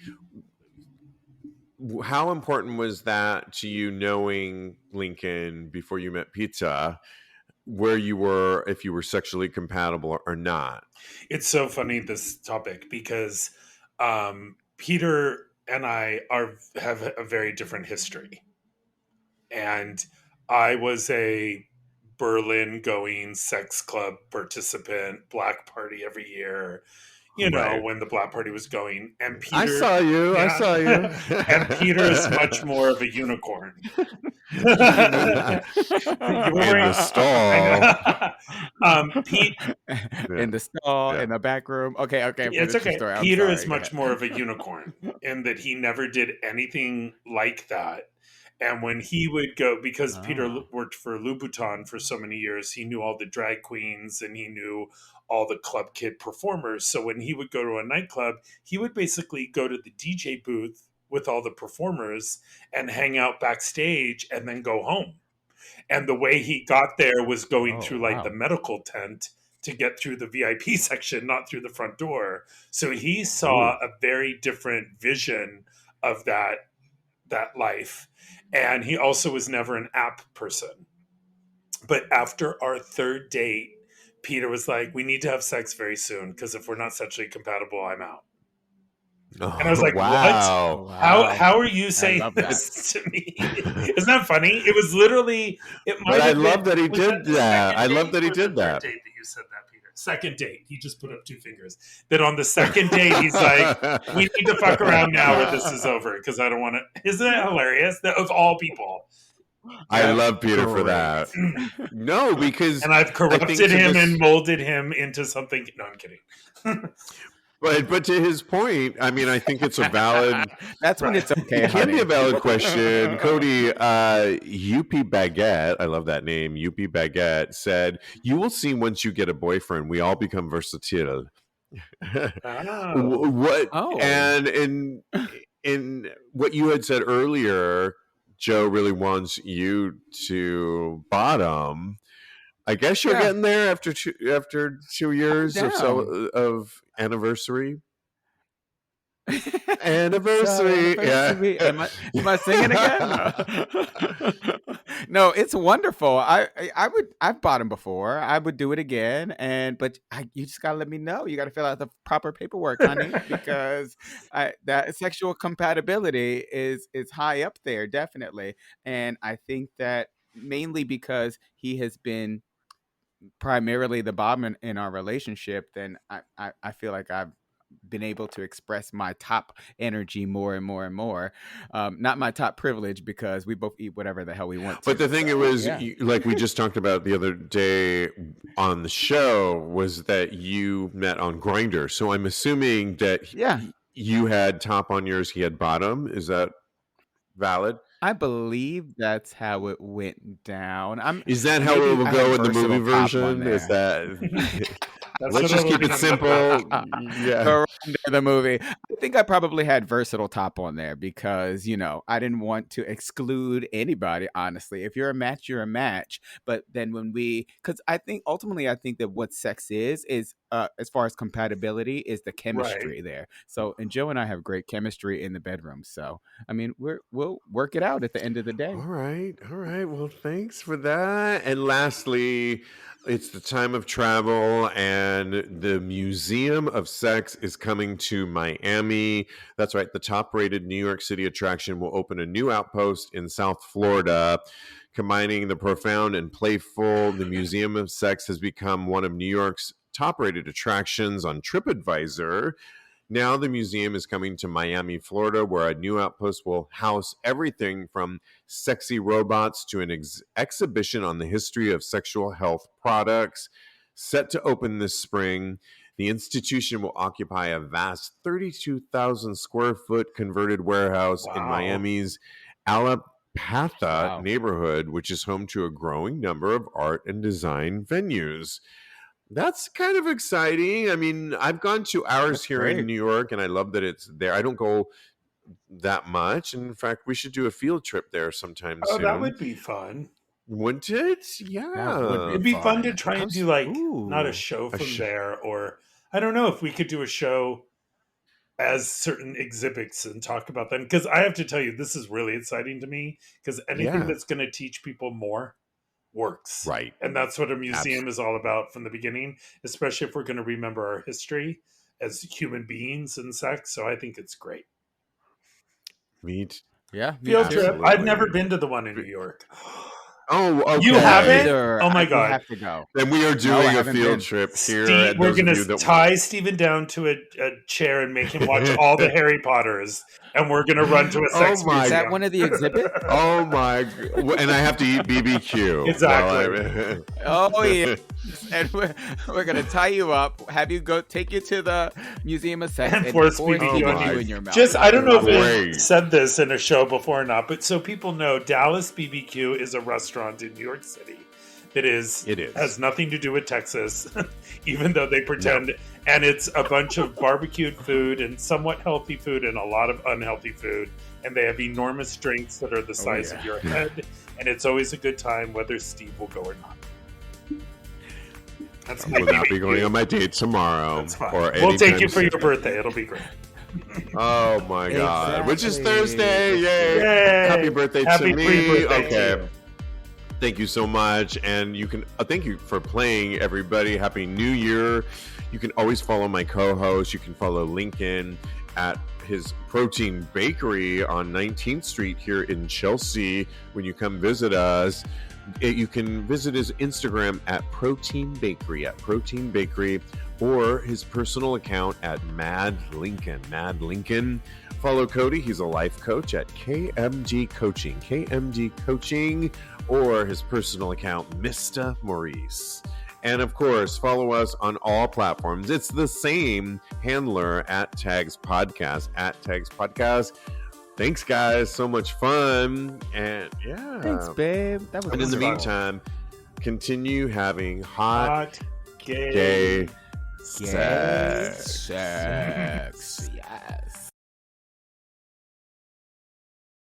how important was that to you, knowing, Lincoln, before you met Pizza, where you were, if you were sexually compatible or not? It's so funny, this topic, because Peter and I have a very different history. And I was a Berlin going sex club participant, black party every year, when the black party was going. And Peter, I saw you. And Peter is much more of a unicorn. In the stall. Pete, in the stall, in the back room. Okay. It's okay. Peter is much more of a unicorn in that he never did anything like that. And when he would go, because Peter worked for Louboutin for so many years, he knew all the drag queens and he knew all the club kid performers. So when he would go to a nightclub, he would basically go to the DJ booth with all the performers and hang out backstage and then go home. And the way he got there was going through the medical tent to get through the VIP section, not through the front door. So he saw a very different vision of that life. And he also was never an app person. But after our third date, Peter was like, we need to have sex very soon, because if we're not sexually compatible, I'm out. And I was like, wow. What? How are you saying this to me? Isn't that funny? It was literally... I love that he did that. I love that he did that. Date that you said that, Peter. Second date. He just put up two fingers. Then on the second date, he's like, we need to fuck around now or this is over, because I don't want to... Isn't it hilarious? That of all people... I love Peter for that. No, because... And I've corrupted him and molded him into something... No, I'm kidding. But to his point, I mean, I think it's a valid... That's when it's okay, It can be a valid question. Kodi, UP Baguette, I love that name, UP Baguette, said, you will see once you get a boyfriend, we all become versatile. And in what you had said earlier, Joe really wants you to bottom. I guess you're getting there after 2 years or so of anniversary. Anniversary. Anniversary. Am I singing again? No, it's wonderful. I've bought them before. I would do it again, but you just gotta let me know. You gotta fill out the proper paperwork, honey, because that sexual compatibility is high up there, definitely. And I think that mainly because he has been primarily the bottom in our relationship, then I feel like I've been able to express my top energy more and more and more. Not my top privilege, because we both eat whatever the hell we want to. But the thing like we just talked about the other day on the show, was that you met on Grindr. So I'm assuming that you had top on yours, he had bottom. Is that valid? I believe that's how it went down. Is that how it will go in the movie version? Is that... Let's just keep it simple. The movie. I think I probably had versatile top on there because, I didn't want to exclude anybody, honestly. If you're a match, you're a match. But then because I think that what sex is as far as compatibility, is the chemistry there. So, and Joe and I have great chemistry in the bedroom. So, I mean, we'll work it out at the end of the day. All right. Well, thanks for that. And lastly, it's the time of travel, and the Museum of Sex is coming to Miami. That's right. The top-rated New York City attraction will open a new outpost in South Florida, combining the profound and playful. The Museum of Sex has become one of New York's top-rated attractions on TripAdvisor. Now the museum is coming to Miami, Florida, where a new outpost will house everything from sexy robots to an exhibition on the history of sexual health products. Set to open this spring, the institution will occupy a vast 32,000 square foot converted warehouse in Miami's Alapatha neighborhood, which is home to a growing number of art and design venues. That's kind of exciting. I mean, I've gone to ours here in New York, and I love that it's there. I don't go that much. In fact, we should do a field trip there sometime soon. That would be fun. Wouldn't it? Yeah. It'd be fun to try and do not a show from there, or I don't know if we could do a show as certain exhibits and talk about them. Because I have to tell you, this is really exciting to me, because anything that's going to teach people more works. Right. And that's what a museum is all about from the beginning, especially if we're going to remember our history as human beings and sex. So I think it's great. Field trip. I've never been to the one in New York. Oh, okay. You haven't? Oh my God. You have to go. Then we are doing a field trip here. We're going to tie Steven down to a chair and make him watch all the Harry Potters. And we're going to run to a sex museum. Is that one of the exhibits? Oh my. And I have to eat BBQ. Exactly. Oh, yeah. And we're going to tie you up, have you take you to the Museum of Sex, and force BBQ in your mouth. I don't know if we said this in a show before or not, but so people know, Dallas BBQ is a restaurant in New York City. It has nothing to do with Texas, even though they pretend. No. And it's a bunch of barbecued food and somewhat healthy food and a lot of unhealthy food. And they have enormous drinks that are the size of your head. And it's always a good time, whether Steve will go or not. I will not be going on my date tomorrow. That's fine. We'll take you for your birthday. It'll be great. Oh my God. Which is Thursday. Yay. Happy birthday to me. Okay. Thank you so much. And you can thank you for playing, everybody. Happy New Year. You can always follow my co-host. You can follow Lincoln at his Protein Bakery on 19th Street here in Chelsea when you come visit us. You can visit his Instagram at Protein Bakery, or his personal account at Mad Lincoln. Follow Kodi. He's a life coach at KMD Coaching, or his personal account, Mr. Maurice. And of course, follow us on all platforms. It's the same handler at TAGSPodcast. Thanks, guys. So much fun. And thanks, babe. That was. And in the meantime, continue having hot gay sex. Yes.